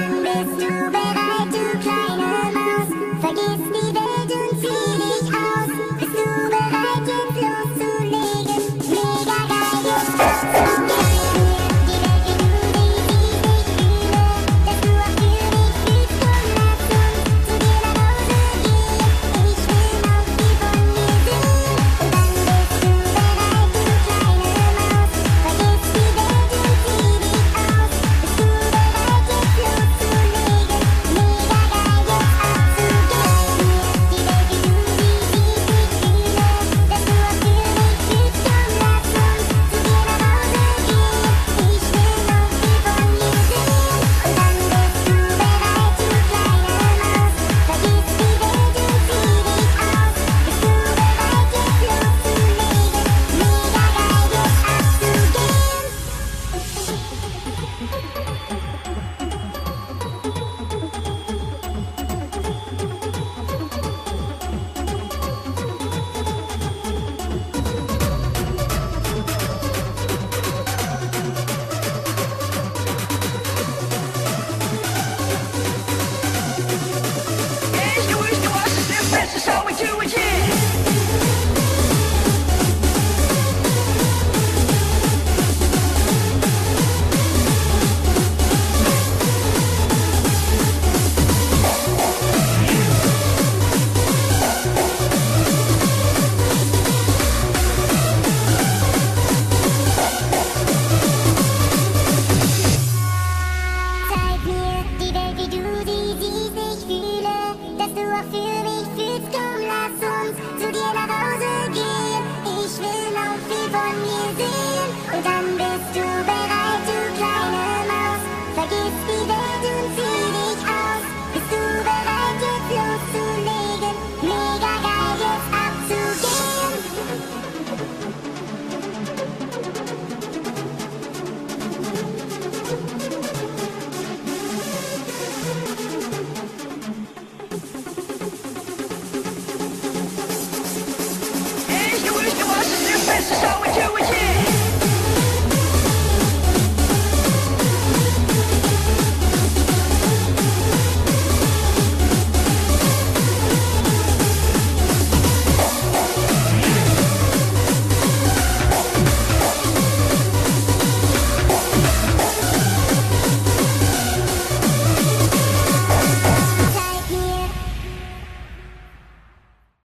Dann bist du bereit, du kleine Maus. Vergiss die Welt und zieh dich aus. Bist du bereit, jetzt loszulegen? Mega geil, jetzt zeig mir die Welt, wie du die siehst. Ich fühle, dass du auch für mich fühlst. Komm, lass uns zu dir nach Hause gehen. Ich will noch viel von dir sehen. Und dann bist du bereit, du kleine Maus. Vergiss die Welt und zieh dich aus. Bist du bereit, jetzt loszulegen? Mega geil, jetzt abzugehen. Die Welt, wie du sie siehst. Ich fühle, dass du auch für mich fühlst. Komm, lass uns zu dir nach Hause gehen. Ich will noch viel von dir sehen. Und dann bist du bereit, du kleine Maus. Vergiss die Welt und zieh dich aus. Bist du bereit, jetzt loszulegen? Mega geil, jetzt abzugehen. Ich du, was ist das Beste, so we do it, yeah. Zeig mir die Welt, wie du sie siehst. Ich fühle, dass du auch für mich